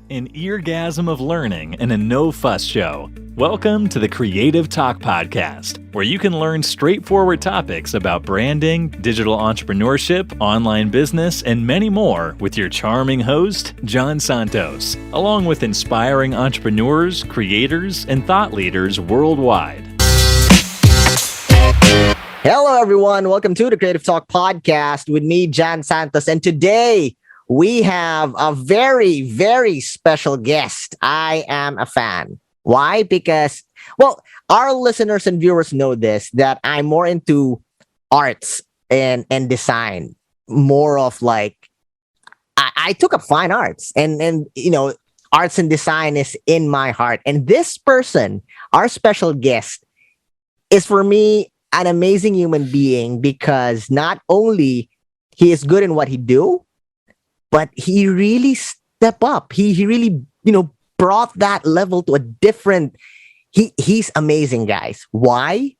An eargasm of learning and a no-fuss show. Welcome to the Creative Talk Podcast, where you can learn straightforward topics about branding, digital entrepreneurship, online business, and many more with your charming host, John Santos, along with inspiring entrepreneurs, creators, and thought leaders worldwide. Hello, everyone. Welcome to the Creative Talk Podcast with me, John Santos. And today, we have a very, very special guest. I am a fan. Why? Because, well, our listeners and viewers know this, that I'm more into arts and design. More of like, I took up fine arts and arts and design is in my heart. And this person, our special guest, is for me an amazing human being because not only he is good in what he do, but he really stepped up. He really, brought that level to a different. He's amazing, guys. Why?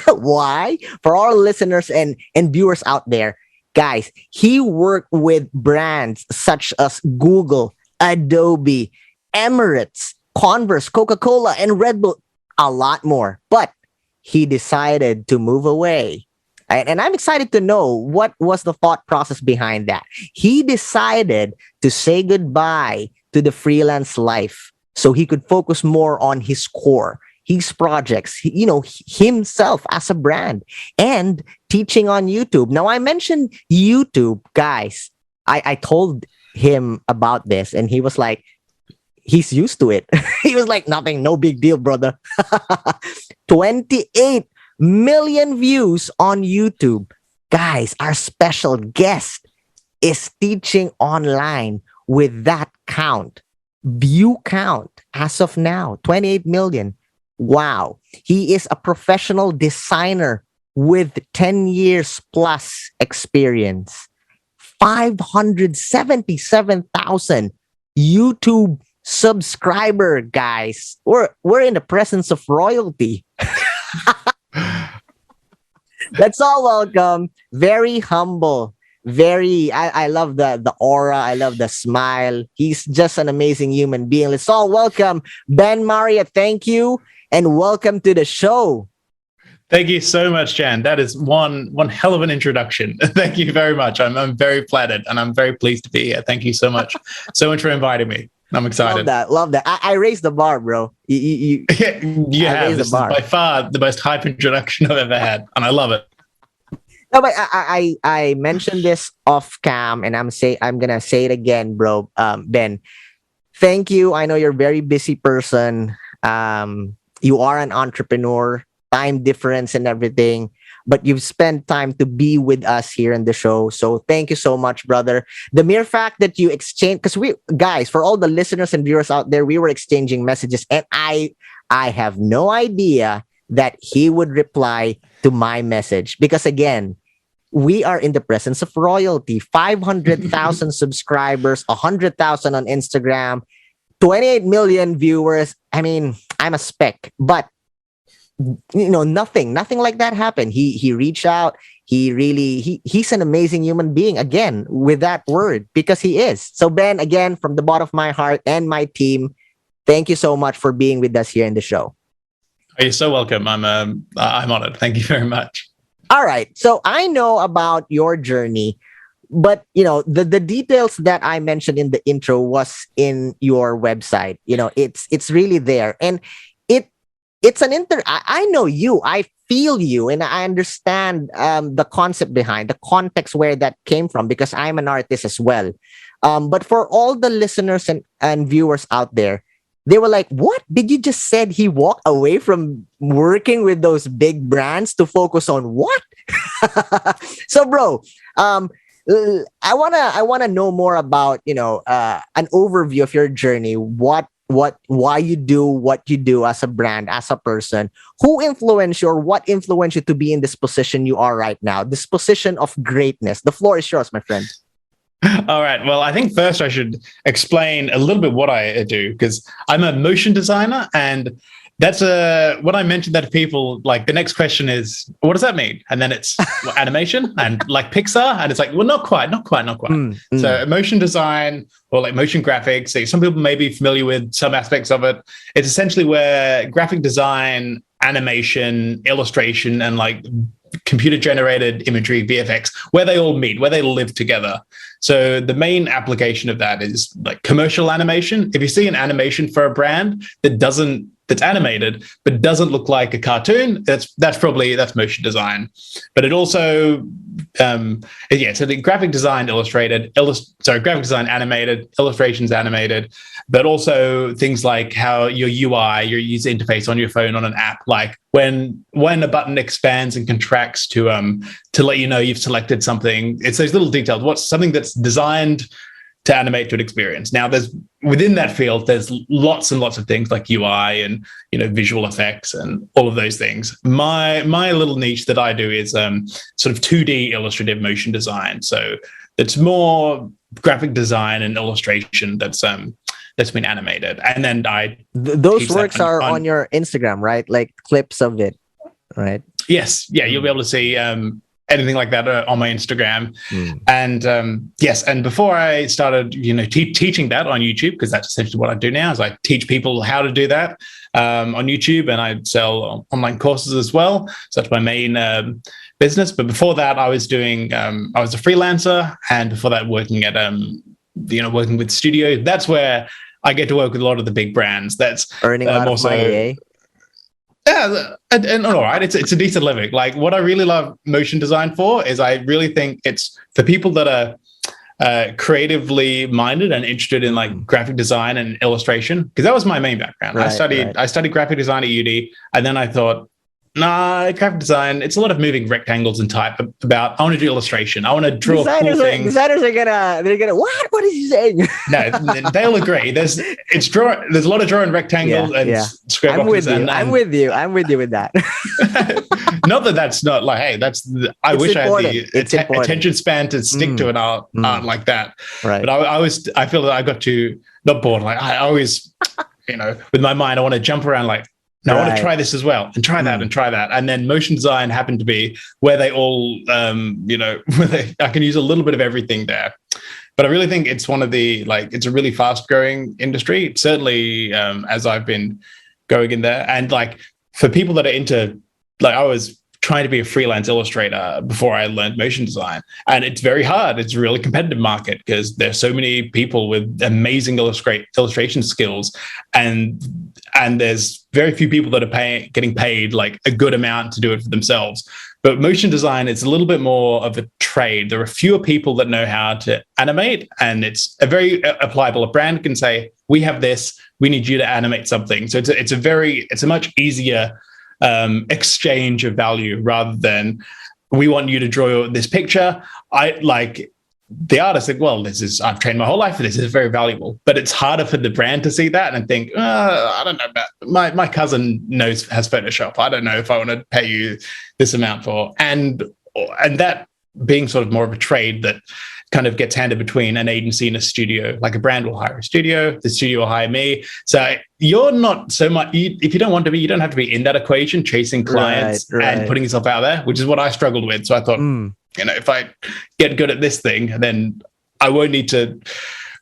Why? For our listeners and viewers out there, guys, he worked with brands such as Google, Adobe, Emirates, Converse, Coca-Cola, and Red Bull, a lot more. But he decided to move away. And I'm excited to know what was the thought process behind that. He decided to say goodbye to the freelance life so he could focus more on his core, his projects, himself as a brand and teaching on YouTube. Now, I mentioned YouTube, guys. I told him about this and he was like, he's used to it. He was like, nothing, no big deal, brother. 28 million views on YouTube. Guys, our special guest is teaching online with that view count as of now, 28 million. Wow. He is a professional designer with 10 years plus experience. 577,000 YouTube subscriber, guys. We're in the presence of royalty. Let's all welcome, very humble, I love the aura, I love the smile. He's just an amazing human being. Let's all welcome Ben Marriott. Thank you and welcome to the show. Thank you so much, Jan. That is one hell of an introduction. Thank you very much. I'm very flattered and I'm very pleased to be here. Thank you so much. So much for inviting me. I'm excited. Love that. I raised the bar, bro. You have. This is by far the most hype introduction I've ever had, and I love it. No, but I mentioned this off cam, and I'm gonna say it again, bro. Ben, thank you. I know you're a very busy person. You are an entrepreneur, time difference and everything, but you've spent time to be with us here in the show. So thank you so much, brother. The mere fact that you exchange, because for all the listeners and viewers out there, we were exchanging messages, and I have no idea that he would reply to my message because again, we are in the presence of royalty. 500,000 subscribers, 100,000 on Instagram, 28 million viewers. I mean, I'm a speck, but nothing like that happened. He reached out. He's an amazing human being, again, with that word, because he is. So Ben, again, from the bottom of my heart and my team, thank you so much for being with us here in the show. You're so welcome. I'm honored. Thank you very much. All right. So I know about your journey, but the details that I mentioned in the intro was in your website. It's really there. And it's I know you, I feel you, and I understand the concept behind the context where that came from because I'm an artist as well. But for all the listeners and viewers out there, they were like, what? Did you just said he walked away from working with those big brands to focus on what? So, bro, I wanna know more about, an overview of your journey. Why you do what you do as a brand, as a person. Who influenced you or what influenced you to be in this position you are right now? This position of greatness. The floor is yours, my friend. All right. Well, I think first I should explain a little bit what I do because I'm a motion designer and That's when I mentioned that to people, like the next question is, what does that mean? And then it's animation and like Pixar. And it's like, well, not quite. So motion design or like motion graphics, so some people may be familiar with some aspects of it. It's essentially where graphic design, animation, illustration, and like computer generated imagery, VFX, where they all meet, where they live together. So the main application of that is like commercial animation. If you see an animation for a brand that's animated but doesn't look like a cartoon, that's motion design. But it also so the graphic design graphic design animated, illustrations animated, but also things like how your UI, your user interface on your phone on an app, like when a button expands and contracts to let you know you've selected something. It's those little details. What's something that's designed to animate to an experience. Now, within that field, there's lots and lots of things like UI and visual effects and all of those things. My little niche that I do is sort of 2D illustrative motion design. So it's more graphic design and illustration that's been animated, and then those works are on your Instagram, right? Like clips of it, right? Yes, yeah, you'll be able to see anything like that on my Instagram. And yes, and before I started teaching that on YouTube, because that's essentially what I do now, is I teach people how to do that on YouTube, and I sell online courses as well. So that's my main business. But before that, I was a freelancer, and before that, working at working with studios. That's where I get to work with a lot of the big brands. That's earning a lot of money, eh? Yeah, and all right, it's a decent living. Like what I really love motion design for is I really think it's for people that are creatively minded and interested in like graphic design and illustration, because that was my main background. I studied graphic design at uni, and then I thought, nah, graphic design, it's a lot of moving rectangles and type. I want to do illustration. I want to draw cool things. Designers are gonna what is he saying? No, they'll agree. There's a lot of drawing rectangles and square boxes. I'm with you with that. Not that's not like, hey, I wish important. I had the attention span to stick to an art like that. Right. But I feel that I got to not bored. Like I always, with my mind, I want to jump around like, no, I want to try this as well, and try that, and try that. And then motion design happened to be where they all, I can use a little bit of everything there. But I really think it's it's a really fast growing industry, certainly as I've been going in there. And like for people that are into, like I was trying to be a freelance illustrator before I learned motion design. And it's very hard. It's a really competitive market because there's so many people with amazing illustration skills. And there's very few people that are getting paid like a good amount to do it for themselves. But motion design is a little bit more of a trade. There are fewer people that know how to animate, and it's a very applicable. A brand can say, we have this, we need you to animate something. So it's a much easier exchange of value rather than we want you to draw this picture. I like the artist like, well, I've trained my whole life for this. This is very valuable, but it's harder for the brand to see that and think, I don't know, my cousin has Photoshop. I don't know if I want to pay you this amount for, and that being sort of more of a trade that kind of gets handed between an agency and a studio. Like a brand will hire a studio, the studio will hire me. So you're not so much, if you don't want to be, you don't have to be in that equation, chasing clients and putting yourself out there, which is what I struggled with. So I thought, if I get good at this thing, then I won't need to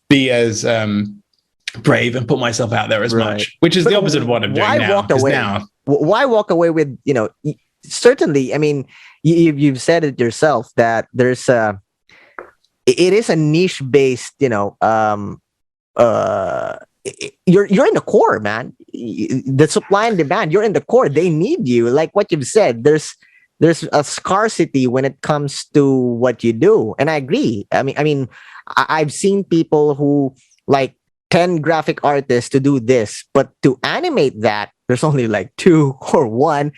be as brave and put myself out there as much, which is the opposite of what I'm doing now. Why walk away with, certainly, I mean, you've said it yourself that there's it is a niche based, you're in the core, man. The supply and demand, you're in the core. They need you. Like what you've said, there's a scarcity when it comes to what you do. And I agree. I mean, I've seen people who like 10 graphic artists to do this, but to animate that, there's only like 2 or 1.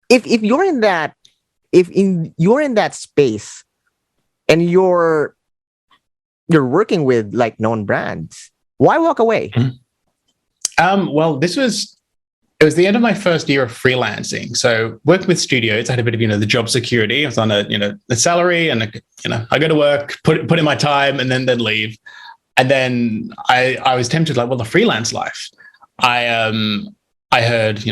If you're in that, you're in that space and you're working with like known brands, why walk away? Well, it was the end of my first year of freelancing. So working with studios, I had a bit of, the job security. I was on the salary and, I go to work, put in my time and then leave. And then I was tempted like, well, the freelance life, I heard,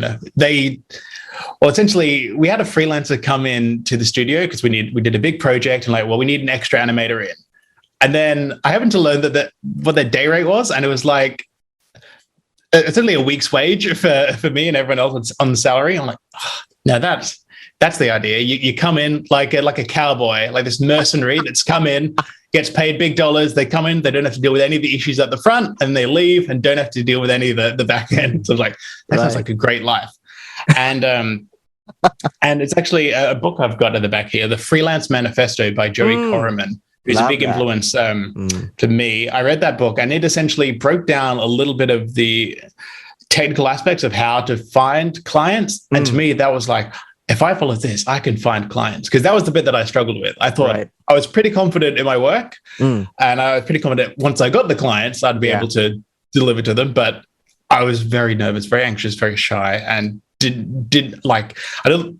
essentially we had a freelancer come in to the studio because we did a big project and we need an extra animator in. And then I happened to learn that what their day rate was. And it was like, it's only a week's wage for me and everyone else on the salary. I'm like, no, that's the idea. You come in like a cowboy, like this mercenary that's come in, gets paid big dollars. They come in, they don't have to deal with any of the issues at the front, and they leave and don't have to deal with any of the back end. So it's like, that sounds like a great life. And and it's actually a book I've got at the back here, The Freelance Manifesto by Joey Corriman, who's a big influence to me. I read that book, and it essentially broke down a little bit of the technical aspects of how to find clients. And to me, that was like, if I follow this, I can find clients. Because that was the bit that I struggled with. I thought I was pretty confident in my work. And I was pretty confident once I got the clients, I'd be able to deliver to them. But I was very nervous, very anxious, very shy, and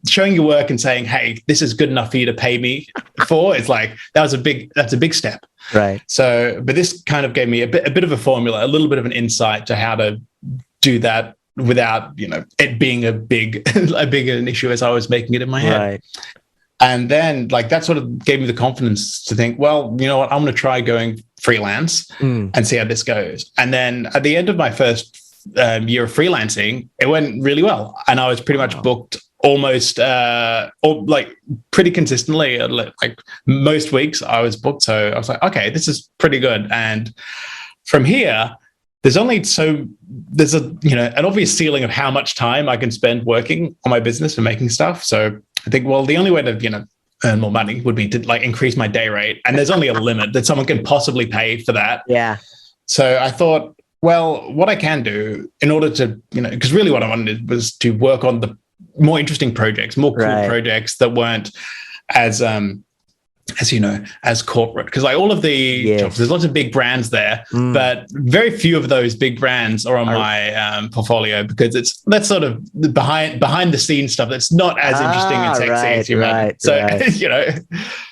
showing your work and saying, hey, this is good enough for you to pay me for. It's like, that's a big step. Right. So, but this kind of gave me a bit of a formula, a little bit of an insight to how to do that without, it being a big an issue as I was making it in my head. Right. And then that sort of gave me the confidence to think, well, you know what, I'm going to try going freelance and see how this goes. And then at the end of my first year of freelancing, it went really well. And I was pretty much booked almost pretty consistently. Like most weeks I was booked. So I was like, okay, this is pretty good. And from here, there's an obvious ceiling of how much time I can spend working on my business and making stuff. So I think, well, the only way to, earn more money would be to increase my day rate. And there's only a limit that someone can possibly pay for that. Yeah. So I thought, well, what I can do in order to, because really what I wanted was to work on the more interesting projects, more cool projects that weren't as corporate. Because all of the jobs, there's lots of big brands there, but very few of those big brands are on my portfolio, because that's sort of the behind the scenes stuff that's not as interesting and sexy as you imagine. So,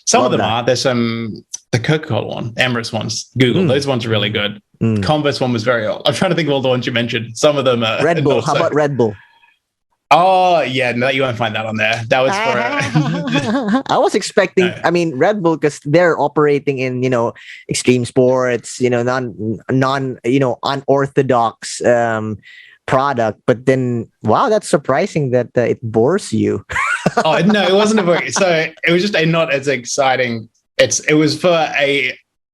some of them are. There's the Coca-Cola one, Emirates ones, Google, those ones are really good. Converse one was very old. I'm trying to think of all the ones you mentioned. Some of them are Red Bull. How about Red Bull? Oh, yeah. No, you won't find that on there. That was for... I was expecting, Red Bull, because they're operating in, extreme sports, unorthodox product. But then, wow, that's surprising that it bores you. Oh, no, it wasn't so it was just not as exciting. It was for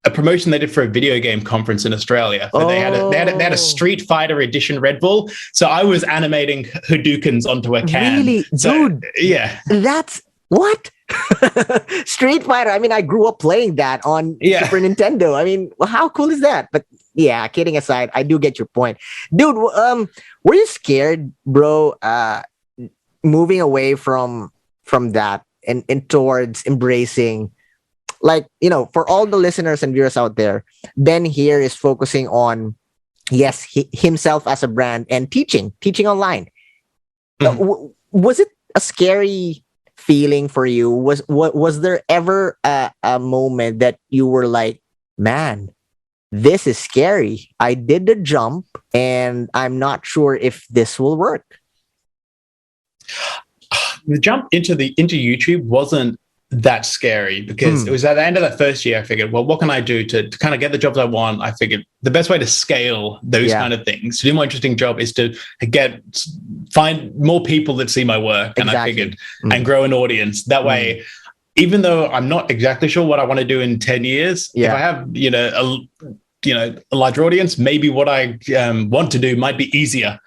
a promotion they did for a video game conference in Australia. They had a Street Fighter edition Red Bull. So I was animating Hadoukens onto a can. Really? So, dude. Yeah. That's what? Street Fighter. I grew up playing that on Super Nintendo. How cool is that? But yeah, kidding aside, I do get your point. Dude, were you scared, bro, moving away from that and towards embracing, for all the listeners and viewers out there, Ben here is focusing on, himself as a brand and teaching online. Was it a scary feeling for you? Was there ever a moment that you were like, man, this is scary. I did the jump and I'm not sure if this will work? The jump into YouTube wasn't that scary, because it was at the end of that first year I figured, well, what can I do to kind of get the jobs I want? I figured the best way to scale those kind of things, to do a more interesting job, is to find more people that see my work. And I figured, and grow an audience that way. Even though I'm not exactly sure what I want to do in 10 years, if I have a larger audience, maybe what I want to do might be easier.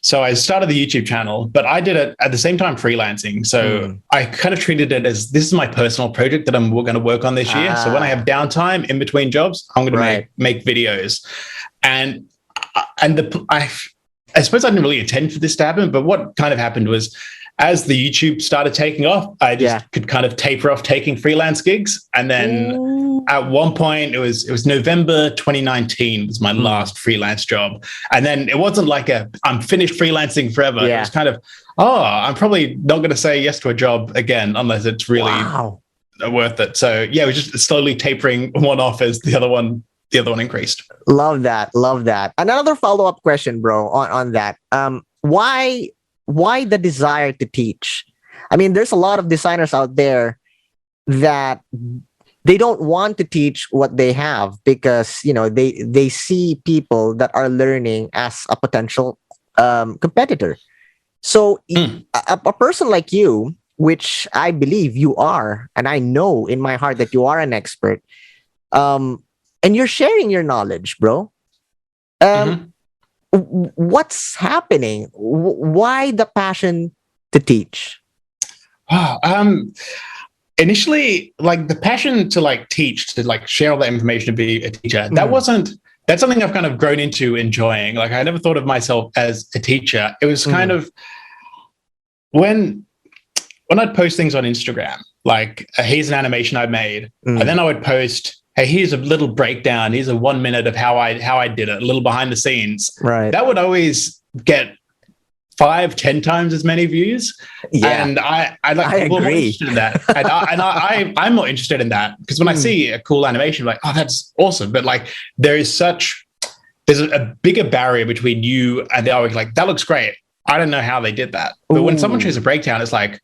So I started the YouTube channel, but I did it at the same time freelancing. So I kind of treated it as, this is my personal project that I'm going to work on this year. So when I have downtime in between jobs, I'm going to make videos. And I suppose I didn't really intend for this to happen, but what kind of happened was, as the YouTube started taking off, I just could kind of taper off taking freelance gigs. And then at one point, it was November 2019 was my last freelance job. And then it wasn't like I'm finished freelancing forever. It was kind of, I'm probably not going to say yes to a job again unless it's really worth it. So yeah, it was just slowly tapering one off as the other one the other one increased. Love that. Love that. Another follow-up question, bro, on that. Why the desire to teach? I mean, there's a lot of designers out there that they don't want to teach what they have because, they see people that are learning as a potential competitor. So a person like you, which I believe you are, and I know in my heart that you are an expert, and you're sharing your knowledge, bro. What's happening? Why the passion to teach? Initially, like the passion to like teach, to like share all that information, to be a teacher, that's something I've kind of grown into enjoying. Like I never thought of myself as a teacher. It was kind of when I'd post things on Instagram, like here's an animation I made, and then I would post, hey, here's a little breakdown, here's a 1 minute of how I did it, a little behind the scenes. Right. That would always get 5-10 times as many views. Yeah. And I agree. More interested in that. and I'm more interested in that because when I see a cool animation, I'm like, oh, that's awesome. But like there's a bigger barrier between you and the other. Like, that looks great. I don't know how they did that. But when someone shows a breakdown, it's like,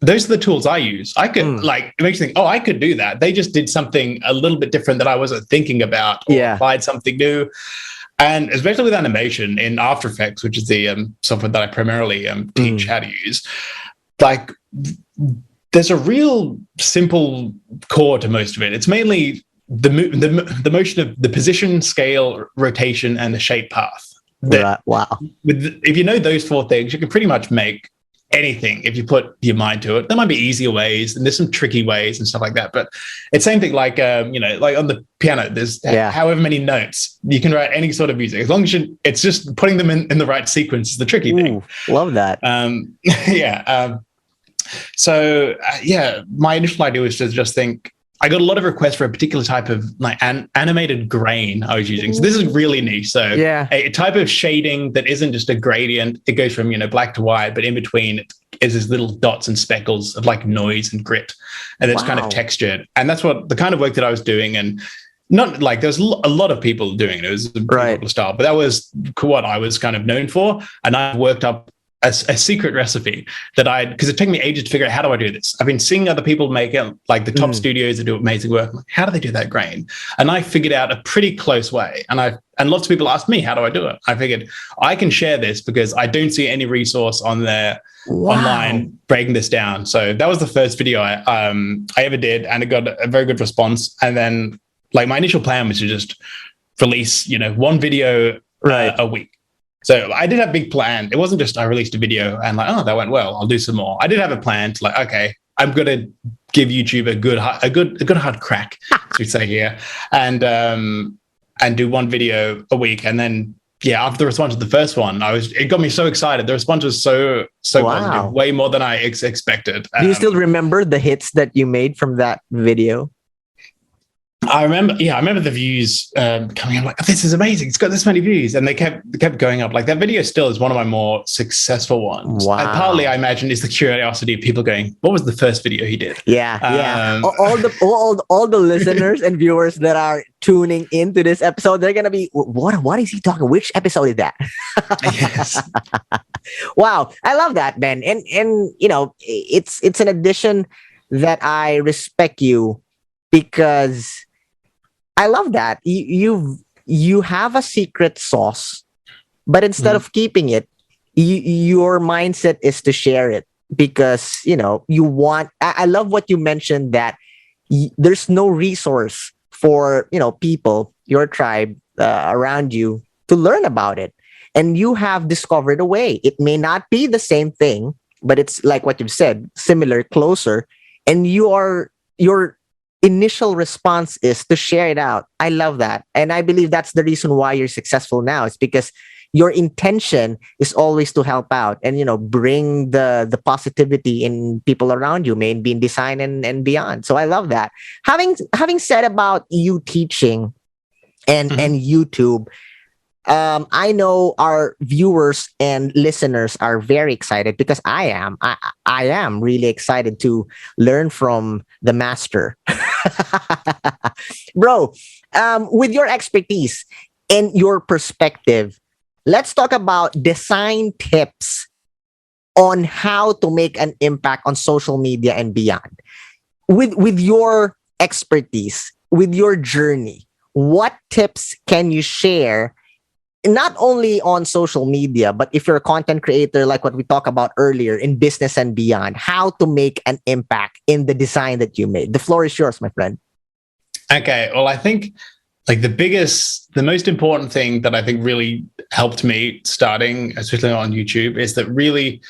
those are the tools I use. I could it makes you think, oh, I could do that. They just did something a little bit different that I wasn't thinking about, or applied something new. And especially with animation in After Effects, which is the software that I primarily teach how to use, like there's a real simple core to most of it. It's mainly the motion of the position, scale, rotation, and the shape path. Wow. If you know those 4 things, you can pretty much make anything if you put your mind to it. There might be easier ways and there's some tricky ways and stuff like that, but it's same thing like like on the piano there's however many notes. You can write any sort of music as long as it's just putting them in the right sequence is the tricky thing. Love that. My initial idea was to just think, I got a lot of requests for a particular type of like animated grain I was using. So this is really niche. So a type of shading that isn't just a gradient. It goes from, black to white, but in between is these little dots and speckles of like noise and grit. And it's kind of textured. And that's what the kind of work that I was doing. And not like there's a lot of people doing it. It was a popular style, but that was what I was kind of known for. And I worked up a secret recipe that because it took me ages to figure out, how do I do this? I've been seeing other people make it, like the top studios that do amazing work. I'm like, how do they do that grain? And I figured out a pretty close way. And lots of people ask me, how do I do it? I figured I can share this because I don't see any resource on there online breaking this down. So that was the first video I ever did, and it got a very good response. And then like my initial plan was to just release, 1 video a week. So I did have a big plan. It wasn't just I released a video and like, oh, that went well, I'll do some more. I did have a plan to like, okay, I'm going to give YouTube a good hard crack, as we say here, and do 1 video a week. And then, after the response to the first one, it got me so excited. The response was so positive, way more than I expected. Do you still remember the hits that you made from that video? I remember the views coming up, like, this is amazing. It's got this many views. And they kept going up. Like, that video still is one of my more successful ones. Wow. And partly, I imagine, is the curiosity of people going, what was the first video he did? Yeah. All the listeners and viewers that are tuning into this episode, they're going to be, what is he talking? Which episode is that? Yes. Wow. I love that, Ben. And it's an addition that I respect you, because I love that you have a secret sauce, but instead of keeping it, your mindset is to share it, because you want. I love what you mentioned, that there's no resource for people, your tribe around you, to learn about it, and you have discovered a way. It may not be the same thing, but it's like what you've said, similar, closer, and your initial response is to share it out. I love that. And I believe that's the reason why you're successful now. It's because your intention is always to help out and, bring the positivity in people around you, maybe in design and beyond. So I love that. Having said about you teaching and YouTube, I know our viewers and listeners are very excited, because I am really excited to learn from the master. Bro, with your expertise and your perspective, let's talk about design tips on how to make an impact on social media and beyond. With your expertise, with your journey, what tips can you share, not only on social media, but if you're a content creator, like what we talked about earlier, in business and beyond, how to make an impact in the design that you made? The floor is yours, my friend. Okay. Well, I think like the most important thing that I think really helped me starting, especially on YouTube, is that really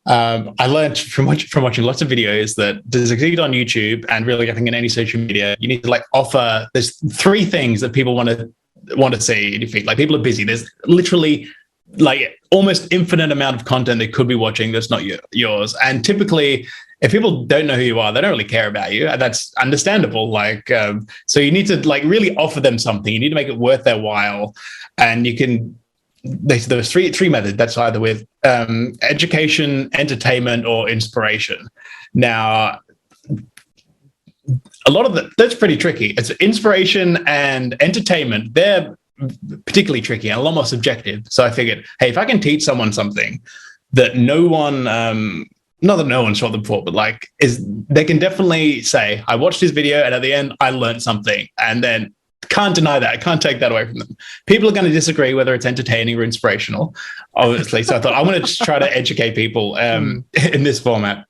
I learned from watching lots of videos that to succeed on YouTube and really I think in any social media, you need to like offer. There's three things that people want to see in your feed. Like people are busy. There's literally like almost infinite amount of content they could be watching that's not yours. And typically, if people don't know who you are, they don't really care about you. And that's understandable. Like, so you need to like really offer them something. You need to make it worth their while. And you can. There's three methods. That's either with education, entertainment, or inspiration. Now, a lot of that's pretty tricky. It's inspiration and entertainment. They're particularly tricky and a lot more subjective. So I figured, hey, if I can teach someone something that no one, not that no one saw them before, but like they can definitely say, I watched this video and at the end I learned something, and then can't deny that. I can't take that away from them. People are going to disagree whether it's entertaining or inspirational, obviously. So I thought I want to just try to educate people in this format.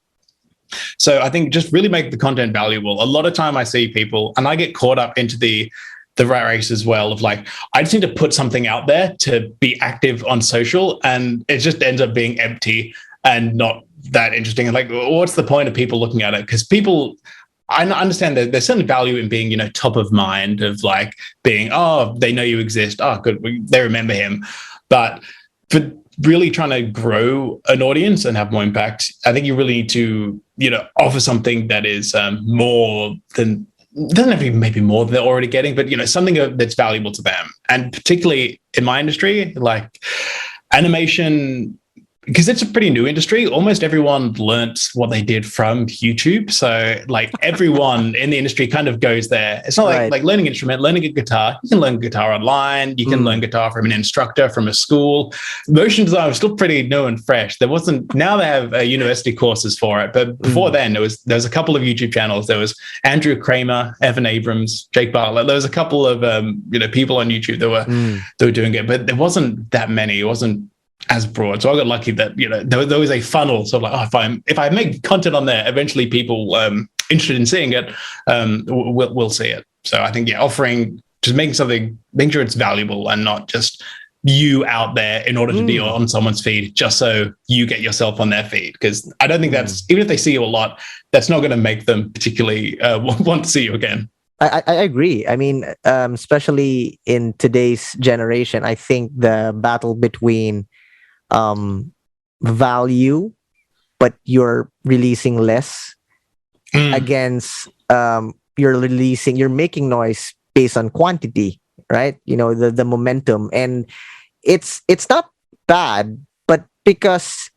So I think just really make the content valuable. A lot of time I see people, and I get caught up into the rat race as well of like, I just need to put something out there to be active on social, and it just ends up being empty and not that interesting. And like, what's the point of people looking at it? Because people, I understand that there's certain value in being, top of mind, of like being, oh, they know you exist. Oh, good. They remember him. But for really trying to grow an audience and have more impact, I think you really need to, offer something that is more than, doesn't have to be maybe more than they're already getting, but, something that's valuable to them. And particularly in my industry, like animation, because it's a pretty new industry, almost everyone learnt what they did from YouTube. So like everyone in the industry kind of goes there. It's not like learning an instrument, learning a guitar. You can learn guitar online. You can learn guitar from an instructor, from a school. Motion design was still pretty new and fresh. Now they have university courses for it. But before then, there was a couple of YouTube channels. There was Andrew Kramer, Evan Abrams, Jake Bartlett. There was a couple of people on YouTube that were doing it, but there wasn't that many. It wasn't as broad. So I got lucky that, there was a funnel. So like, if I make content on there, eventually people interested in seeing it will see it. So I think, just making sure it's valuable and not just you out there in order to be on someone's feed, just so you get yourself on their feed. Because I don't think that's, even if they see you a lot, that's not going to make them particularly want to see you again. I agree. I mean, especially in today's generation, I think the battle between value, but you're releasing less against you're making noise based on quantity, right? The momentum, and it's not bad, but because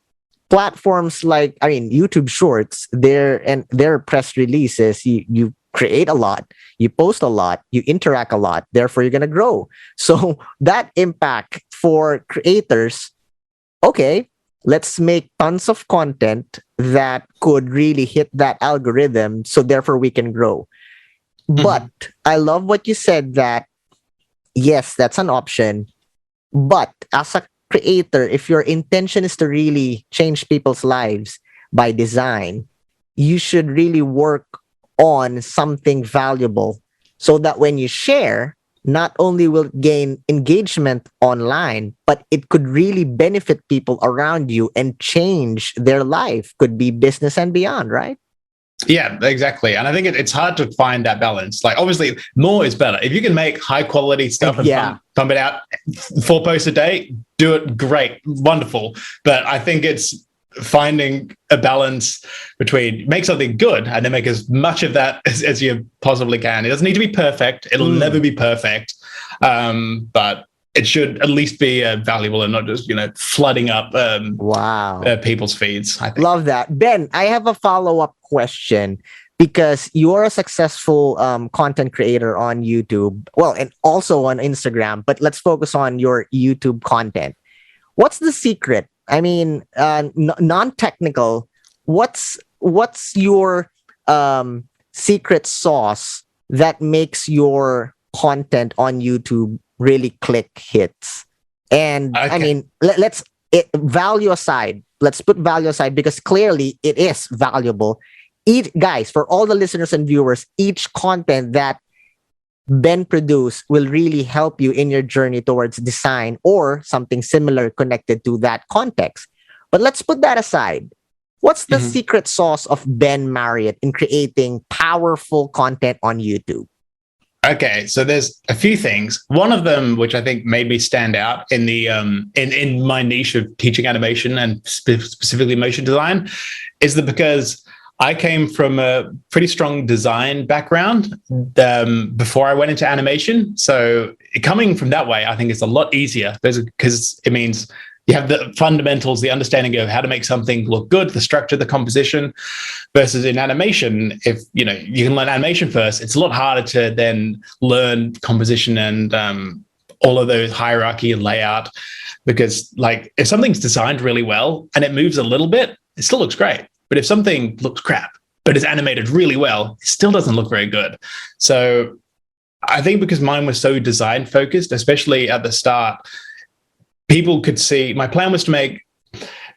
platforms like, YouTube Shorts, their press releases, you create a lot, you post a lot, you interact a lot, therefore you're gonna grow. So that impact for creators, okay, let's make tons of content that could really hit that algorithm, so therefore we can grow. But I love what you said, that yes, that's an option. But as a creator, if your intention is to really change people's lives by design, you should really work on something valuable, so that when you share, not only will it gain engagement online, but it could really benefit people around you and change their life. Could be business and beyond, right? Yeah, exactly. And I think it's hard to find that balance. Like, obviously, more is better. If you can make high quality stuff and pump it out 4 posts a day, do it. Great, wonderful. But I think it's finding a balance between make something good and then make as much of that as you possibly can. It doesn't need to be perfect. It'll never be perfect. But it should at least be valuable and not just, flooding up people's feeds. I think. Love that. Ben, I have a follow-up question. because you're a successful content creator on YouTube, well, and also on Instagram, but let's focus on your YouTube content. What's the secret? I mean, non-technical. What's your secret sauce that makes your content on YouTube really click hits? And Okay. I mean, value aside. Let's put value aside because clearly it is valuable. Guys, for all the listeners and viewers, each content that Ben produce will really help you in your journey towards design or something similar connected to that context. But let's put that aside. What's the secret sauce of Ben Marriott in creating powerful content on YouTube? Okay, so there's a few things. One of them, which I think made me stand out in the in my niche of teaching animation and specifically motion design, is that because I came from a pretty strong design background before I went into animation. So coming from that way, I think it's a lot easier because it means you have the fundamentals, the understanding of how to make something look good, the structure, the composition, versus in animation, if you can learn animation first, it's a lot harder to then learn composition and all of those hierarchy and layout. Because like if something's designed really well and it moves a little bit, it still looks great. But if something looks crap, but is animated really well, it still doesn't look very good. So I think because mine was so design focused, especially at the start, people could see, my plan was to make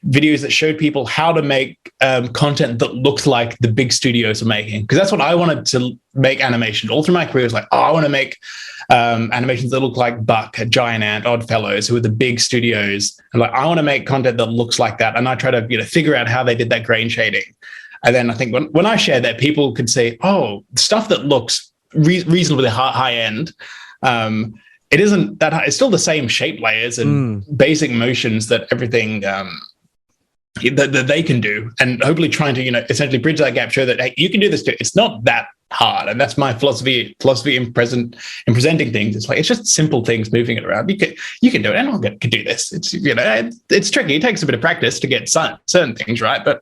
videos that showed people how to make content that looked like the big studios are making. Because that's what I wanted to make animation. All through my career, I was like, I want to make animations that look like Buck, Giant Ant, Oddfellows, who are the big studios. And like, I want to make content that looks like that. And I try to figure out how they did that grain shading. And then I think when I shared that, people could say, oh, stuff that looks reasonably high end, it isn't that high. It's still the same shape layers and basic motions that everything that they can do, and hopefully trying to essentially bridge that gap, show that hey, you can do this too. It's not that hard, and that's my philosophy in presenting things. It's like it's just simple things, moving it around. You can do it. Anyone can do this. It's it's tricky. It takes a bit of practice to get certain things right, but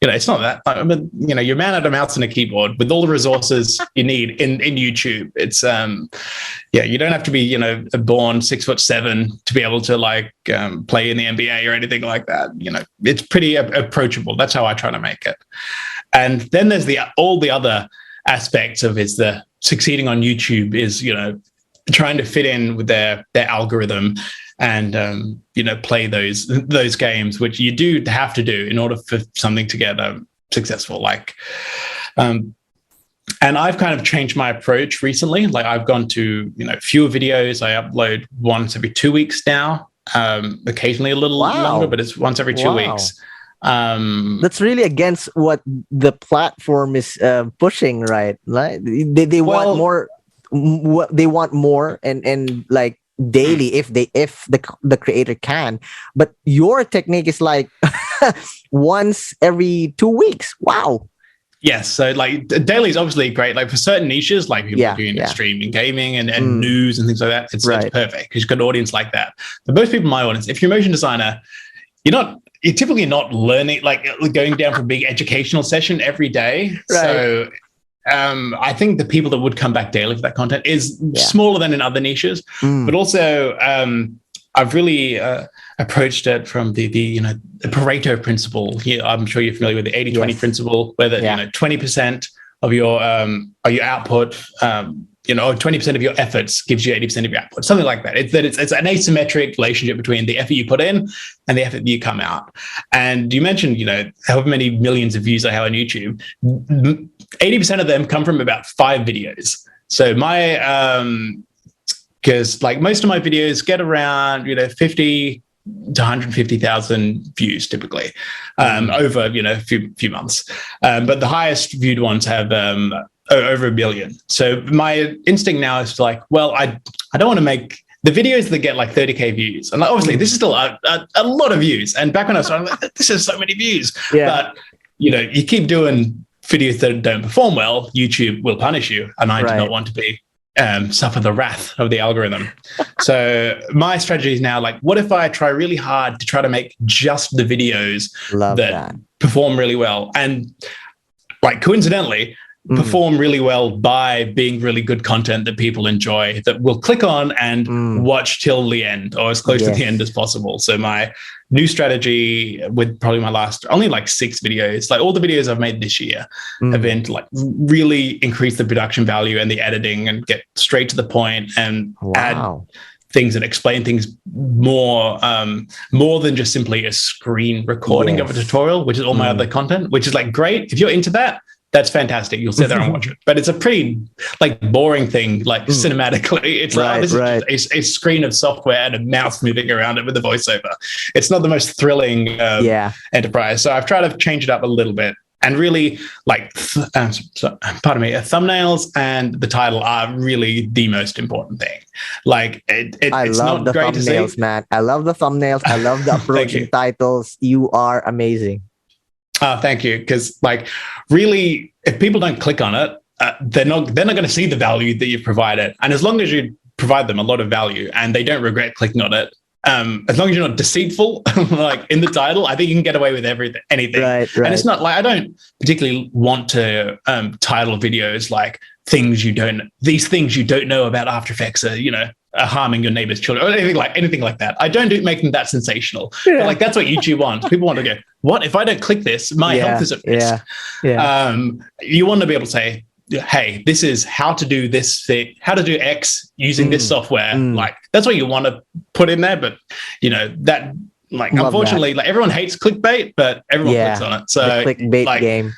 it's not that. I mean, you're a man at a mouse and a keyboard with all the resources you need in YouTube. It's you don't have to be born 6'7" to be able to play in the NBA or anything like that. It's pretty approachable. That's how I try to make it. And then there's all the other aspects of the succeeding on YouTube is trying to fit in with their algorithm and play those games, which you do have to do in order for something to get successful. And I've kind of changed my approach recently. Like I've gone to fewer videos. I upload once every 2 weeks now. Occasionally a little longer, but it's once every 2 weeks. That's really against what the platform is pushing, right? Like they want more. They want more and like daily if the creator can. But your technique is like once every 2 weeks. Wow. Yes, so like daily is obviously great. Like for certain niches, like people doing streaming, gaming, and news and things like that, it's perfect because you've got an audience like that. But most people in my audience, if you're a motion designer, you're typically not learning, like going down for a big educational session every day. Right. So I think the people that would come back daily for that content is smaller than in other niches, but also I've really approached it from the Pareto principle. I'm sure you're familiar with the 80-20 principle, where 20% of your output, or 20% of your efforts gives you 80% of your output, something like that. It's an asymmetric relationship between the effort you put in and the effort that you come out. And you mentioned, however many millions of views I have on YouTube, 80% of them come from about 5 videos. So because like most of my videos get around 50 to 150,000 views typically over a few months, but the highest viewed ones have over 1 billion. So my instinct now is to I don't want to make the videos that get like 30k views, and obviously this is still a lot of views. And back when I was this is so many views, but you keep doing videos that don't perform well, YouTube will punish you, and I do not want to be suffer the wrath of the algorithm. So my strategy is now what if I try really hard to try to make just the videos that perform really well? And coincidentally, perform really well by being really good content that people enjoy, that will click on and watch till the end or as close to the end as possible. So my new strategy with probably my last only like 6 videos, like all the videos I've made this year have been to like really increase the production value and the editing and get straight to the point and add things that explain things more than just simply a screen recording of a tutorial, which is all my other content, which is like great. If you're into that, that's fantastic. You'll sit there and watch it. But it's a pretty like boring thing, like cinematically. It's like, this is just a screen of software and a mouse moving around it with a voiceover. It's not the most thrilling enterprise. So I've tried to change it up a little bit. And really, like, thumbnails and the title are really the most important thing. Like, it's not great to see. I love the thumbnails, man. I love the thumbnails. I love the approaching titles. You are amazing. Thank you. Because, like, really, if people don't click on it, they're not going to see the value that you've provided. And as long as you provide them a lot of value and they don't regret clicking on it, as long as you're not deceitful, like in the title, I think you can get away with anything. Right. And it's not like, I don't particularly want to title videos like these things you don't know about After Effects are harming your neighbor's children or anything like that. I don't make them that sensational. But like, that's what YouTube wants. People want to go, what if I don't click this? My health is at risk. You want to be able to say, hey, this is how to do this thing, how to do X using this software. Like, that's what you want to put in there. But that, like, love unfortunately, that. Like, everyone hates clickbait, but everyone clicks on it. So the clickbait game.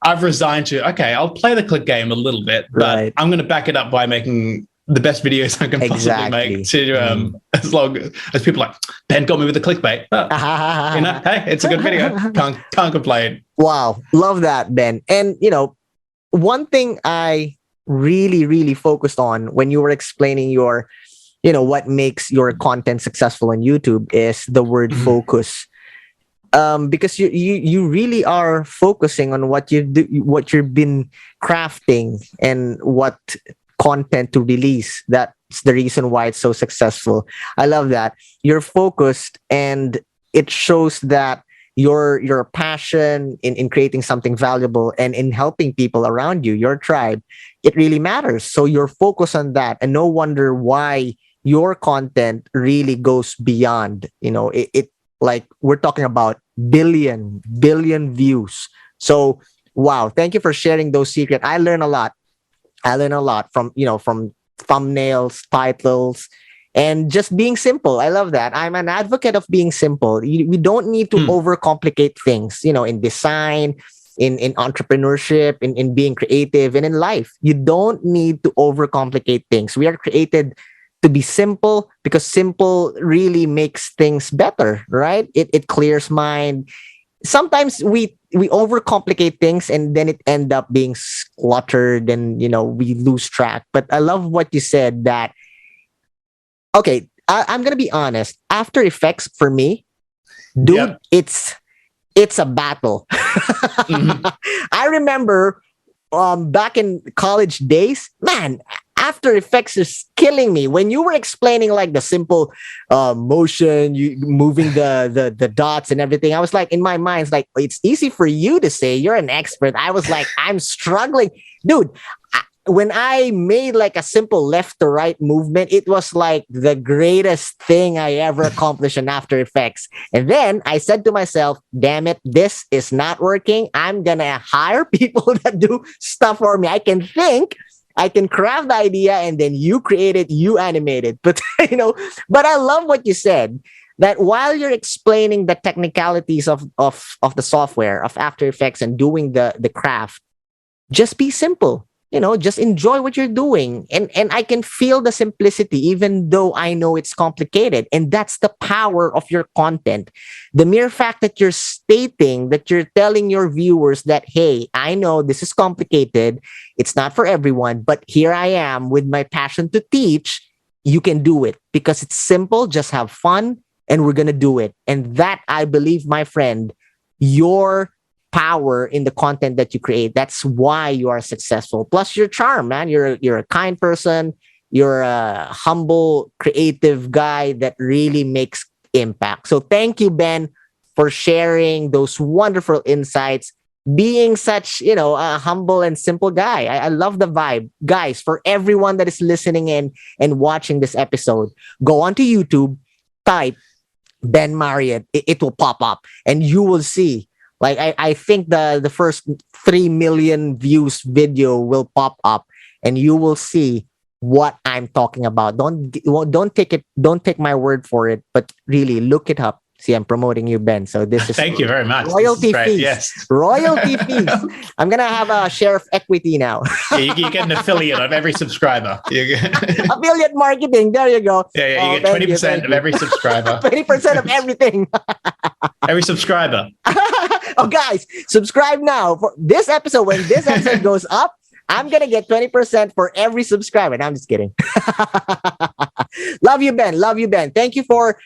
I've resigned to, okay, I'll play the click game a little bit, but I'm going to back it up by making the best videos I can possibly make to as long as people are like, Ben got me with the clickbait. Hey, it's a good video. Can't complain. Wow. Love that, Ben. And one thing I really, really focused on when you were explaining your, what makes your content successful on YouTube is the word focus. Because you really are focusing on what you've been crafting and what content to release. That's the reason why it's so successful. I love that. You're focused, and it shows that your passion in creating something valuable and in helping people around you, your tribe, it really matters. So you're focused on that, and no wonder why your content really goes beyond, it like we're talking about billion views. So wow, thank you for sharing those secrets. I learn a lot from thumbnails, titles, and just being simple. I love that. I'm an advocate of being simple. We don't need to overcomplicate things, in design, in entrepreneurship, in being creative, and in life. You don't need to overcomplicate things. We are created to be simple because simple really makes things better, right? It clears mind. Sometimes we overcomplicate things and then it end up being cluttered and, we lose track. But I love what you said that, okay, I'm going to be honest. After Effects for me, dude, it's a battle. I remember back in college days, man, After Effects is killing me. When you were explaining like the simple motion, you moving the dots and everything, I was like, in my mind, it's like, it's easy for you to say, you're an expert. I was like, I'm struggling. Dude, when I made like a simple left to right movement, it was like the greatest thing I ever accomplished in After Effects. And then I said to myself, damn it, this is not working. I'm going to hire people that do stuff for me. I can think, I can craft the idea, and then you create it, you animate it. But, but I love what you said, that while you're explaining the technicalities of the software, of After Effects and doing the craft, just be simple. Just enjoy what you're doing. And I can feel the simplicity, even though I know it's complicated. And that's the power of your content. The mere fact that you're stating, that you're telling your viewers that, hey, I know this is complicated. It's not for everyone, but here I am with my passion to teach. You can do it because it's simple. Just have fun and we're going to do it. And that, I believe, my friend, your power in the content that you create. That's why you are successful. Plus your charm, man. You're a kind person. You're a humble, creative guy that really makes impact. So thank you, Ben, for sharing those wonderful insights. being such, a humble and simple guy. I love the vibe. Guys, for everyone that is listening in and watching this episode, go onto YouTube, type Ben Marriott. It will pop up and you will see. Like, I think the first 3 million views video will pop up and you will see what I'm talking about. Don't take my word for it, but really look it up. See, I'm promoting you, Ben. So this is thank you very much. Royalty fees. Yes. Royalty fees. I'm gonna have a share of equity now. Yeah, you get an affiliate of every subscriber. Affiliate marketing. There you go. Yeah, you get 20% of every subscriber. 20% of everything. Every subscriber. Oh, guys, subscribe now for this episode. When this episode goes up, I'm gonna get 20% for every subscriber. No, I'm just kidding. Love you, Ben. Love you, Ben. Thank you for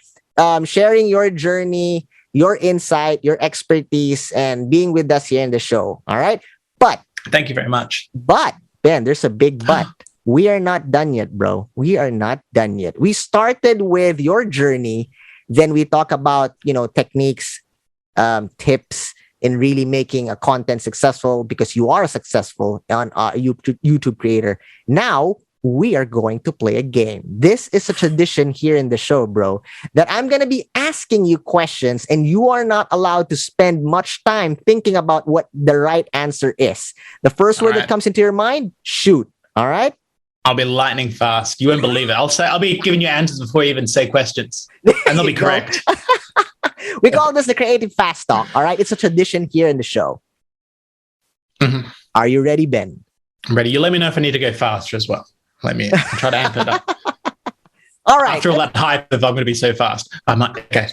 sharing your journey, your insight, your expertise, and being with us here in the show. All right. But thank you very much. But Ben, there's a big but. We are not done yet, bro. We are not done yet. We started with your journey. Then we talk about, techniques, tips in really making a content successful because you are successful on YouTube creator. Now, we are going to play a game. This is a tradition here in the show, bro, that I'm going to be asking you questions and you are not allowed to spend much time thinking about what the right answer is. The first word that comes into your mind, shoot. All right? I'll be lightning fast. You won't believe it. I'll be giving you answers before you even say questions. And they'll be correct. We call this the creative fast talk. All right? It's a tradition here in the show. Mm-hmm. Are you ready, Ben? I'm ready. You let me know if I need to go faster as well. Let me try to amp it up. All right. After all that hype, if I'm going to be so fast, I might. Okay,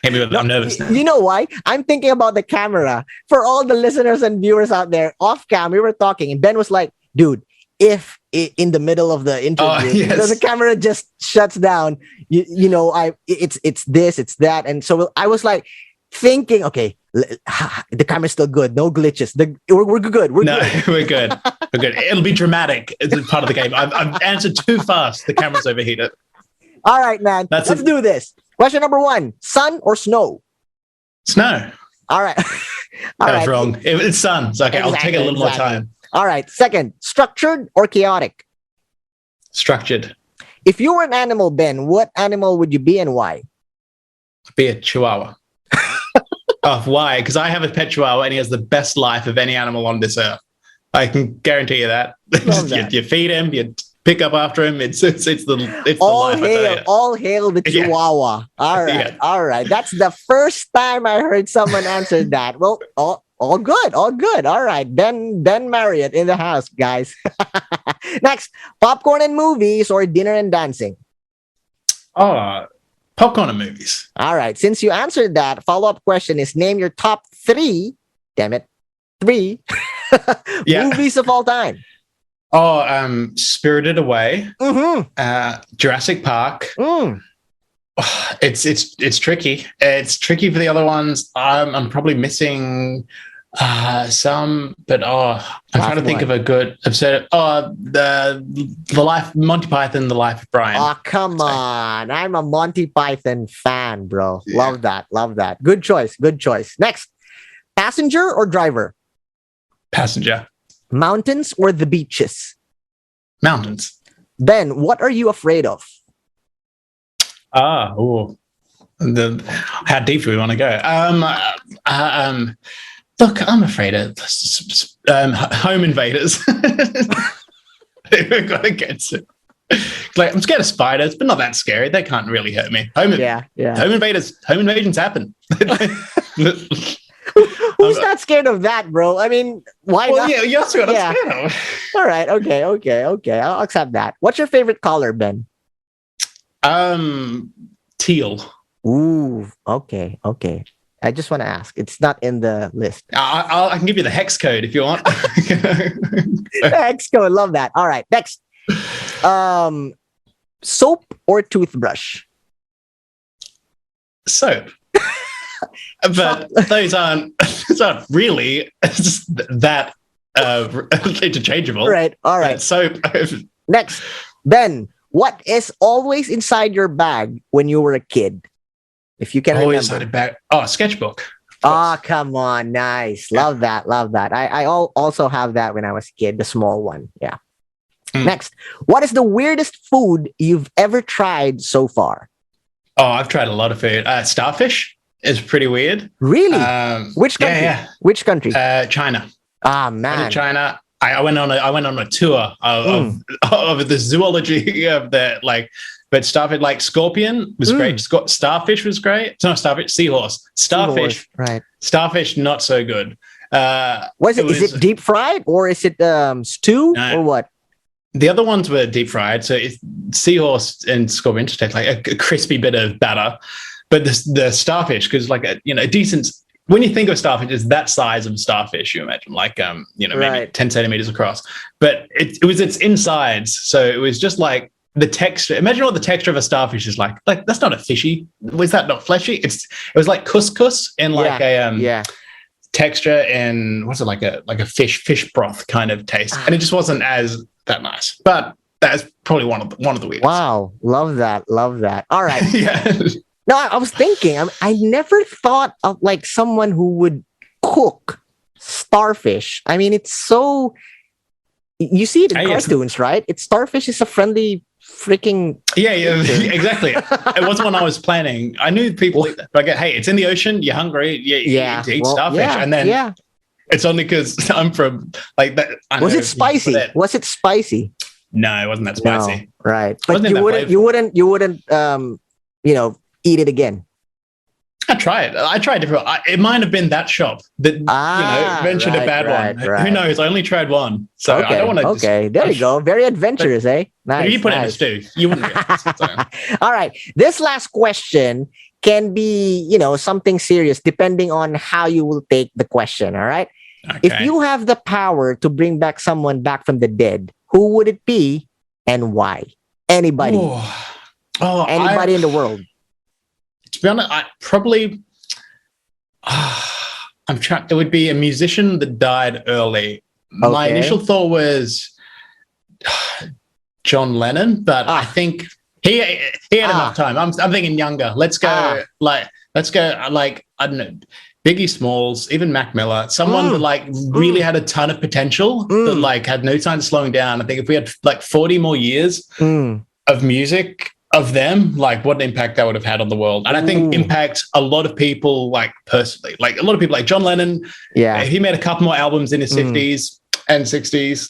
hit me with it. I'm nervous now. You know why? I'm thinking about the camera. For all the listeners and viewers out there, off cam, we were talking, and Ben was like, "Dude, if in the middle of the interview, the camera just shuts down, it's this, it's that," and so I was like thinking, okay, the camera's still good, no glitches. We're good. We're good. We're good. We're good. It'll be dramatic. It's part of the game. I've answered too fast. The camera's overheated. All right, man. Let's do this. Question number 1: sun or snow? Snow. All right. That was wrong. It's sun. So okay, exactly, I'll take a little more time. All right. Second: structured or chaotic? Structured. If you were an animal, Ben, what animal would you be and why? Be a chihuahua. Oh, why? Because I have a pet chihuahua and he has the best life of any animal on this earth. I can guarantee you that. You feed him, you pick up after him. It's the all life. Hail, all hail the chihuahua. All right, all right. That's the first time I heard someone answer that. Well, all good. All right, Ben Marriott in the house, guys. Next, popcorn and movies or dinner and dancing? Oh, popcorn and movies. All right. Since you answered that, follow-up question is name your top 3. Damn it, 3 movies of all time. Oh, Spirited Away. Mm-hmm. Jurassic Park. Mm. Oh, it's tricky. It's tricky for the other ones. I'm probably missing some, but I'm trying to think of a good. I've said the life Monty Python, The Life of Brian. Oh, come on! I'm a Monty Python fan, bro. Yeah. Love that. Good choice. Next, passenger or driver? Passenger. Mountains or the beaches? Mountains. Ben, what are you afraid of? How deep do we want to go? Look, I'm afraid of home invaders. We've got to get to. Like, I'm scared of spiders, but not that scary. They can't really hurt me. Home invasions happen. Who's not scared of that, bro? I mean, why not? Yeah, you're what I'm scared of. All right, okay. I'll accept that. What's your favorite color, Ben? Teal. Ooh, okay. I just want to ask. It's not in the list. I can give you the hex code if you want. Hex code, love that. All right, next. Soap or toothbrush? Soap. But those aren't really just that interchangeable. Right. All right. Soap. Next, Ben, what is always inside your bag when you were a kid? If you can always remember. had a bag. Oh, sketchbook. Oh, come on. Nice. Love that. Love that. Also have that when I was a kid, the small one. Yeah. Next, what is the weirdest food you've ever tried so far? Oh, I've tried a lot of food. Starfish is pretty weird. Really? Which country? Yeah. Which country? China. Ah, man. China. I went on a tour of the zoology of the but starfish, like scorpion was great. Starfish was great. No, starfish, seahorse. Starfish, right? Starfish, not so good. Is it deep fried or is it stew or what? The other ones were deep fried. So seahorse and scorpion just take like a crispy bit of batter, but the starfish, because like a decent. When you think of starfish, it's that size of starfish. You imagine like maybe 10 centimeters across, but it was its insides. So it was just like the texture. Imagine what the texture of a starfish is like. Like that's not a fishy. Was that not fleshy? It was like couscous in like texture and what's it like a fish broth kind of taste, and it just wasn't as that nice. But that's probably one of the weirdest. Wow, love that. All right. Yeah. No, I was thinking. I never thought of like someone who would cook starfish. I mean, it's so. You see it in cartoons, right? Starfish is a friendly freaking. Yeah, exactly. It wasn't one I was planning. I knew people. But hey, it's in the ocean. You're hungry. You eat starfish, and then it's only because I'm from like that. Was it spicy? Was it spicy? No, it wasn't that spicy. No, right, but you wouldn't eat it again. I tried different. It might have been that shop that mentioned a bad one. Right. Who knows? I only tried one, so I don't want to. Okay, there you go. Very adventurous, eh? Nice. If you put it in a stew, you wouldn't realize it. So. All right, this last question can be, something serious depending on how you will take the question. All right. Okay. If you have the power to bring back someone back from the dead, who would it be and why? Anybody. Anybody in the world. To be honest, I'm trying. It would be a musician that died early. Okay. My initial thought was John Lennon, but I think he had enough time. I'm thinking younger. Let's go. I don't know, Biggie Smalls, even Mac Miller, someone that really had a ton of potential that had no sign of slowing down. I think if we had 40 more years of music of them, what an impact that would have had on the world. And I think impact a lot of people personally, a lot of people like John Lennon. Yeah. If he made a couple more albums in his 50s and 60s,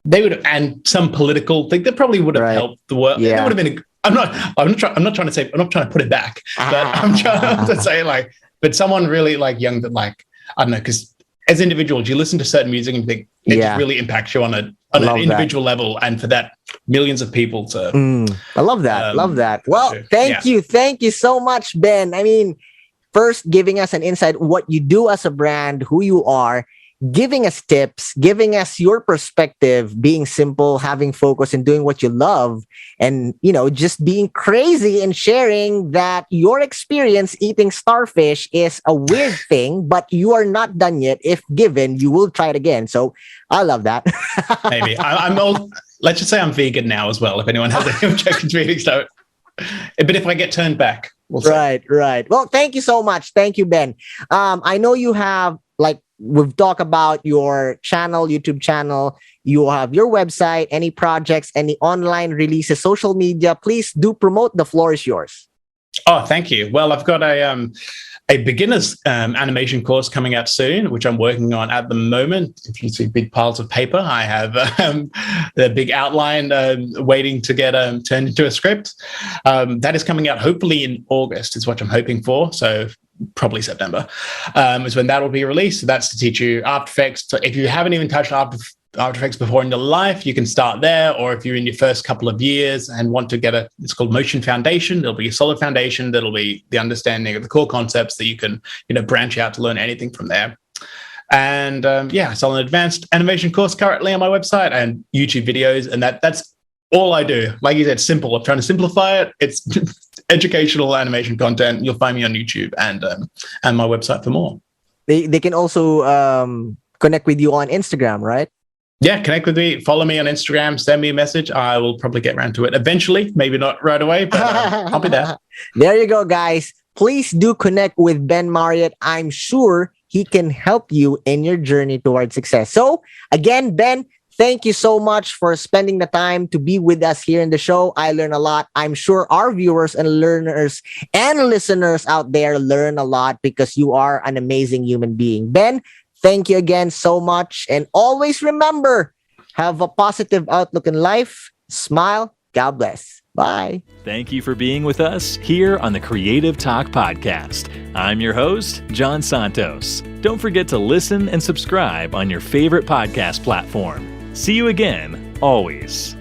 they would have, and some political thing that probably would have helped the world. Yeah. It would have been I'm not trying to put it back, but I'm trying to say but someone really young that I don't know, because as individuals, you listen to certain music and you think it just really impacts you on an individual level, and for that, millions of people to. I love that. Love that. Well, thank you so much, Ben. I mean, first giving us an insight what you do as a brand, who you are, giving us tips, giving us your perspective, being simple, having focus, and doing what you love, and just being crazy and sharing that your experience eating starfish is a weird thing, but you are not done yet. If given, you will try it again. So I love that. Maybe I'm old. Let's just say I'm vegan now as well. If anyone has any objections to eating stuff, but if I get turned back, we'll see. Right. Well, thank you so much. Thank you, Ben. I know you have we've talked about your channel, YouTube channel. You have your website, any projects, any online releases, social media. Please do promote. The floor is yours. Oh, thank you. Well, I've got a beginner's animation course coming out soon, which I'm working on at the moment. If you see big piles of paper, I have the big outline waiting to get turned into a script. That is coming out hopefully in August is what I'm hoping for. So probably September is when that will be released. So that's to teach you After Effects. So if you haven't even touched After Effects before in your life, you can start there. Or if you're in your first couple of years and want to get it's called Motion Foundation. There'll be a solid foundation. That'll be the understanding of the core concepts that you can, branch out to learn anything from there. And it's on an advanced animation course currently on my website and YouTube videos. And that's all I do. Like you said, simple. I'm trying to simplify it. It's educational animation content. You'll find me on YouTube and my website for more. They can also connect with you on Instagram, right? Yeah, connect with me. Follow me on Instagram. Send me a message. I will probably get around to it eventually. Maybe not right away, but I'll be there. There you go, guys. please do connect with Ben Marriott. I'm sure he can help you in your journey towards success. So again, Ben, thank you so much for spending the time to be with us here in the show. I learn a lot. I'm sure our viewers and learners and listeners out there learn a lot because you are an amazing human being. Ben, thank you again so much. And always remember, have a positive outlook in life. Smile. God bless. Bye. Thank you for being with us here on the Creative Talk Podcast. I'm your host, John Santos. Don't forget to listen and subscribe on your favorite podcast platform. See you again, always.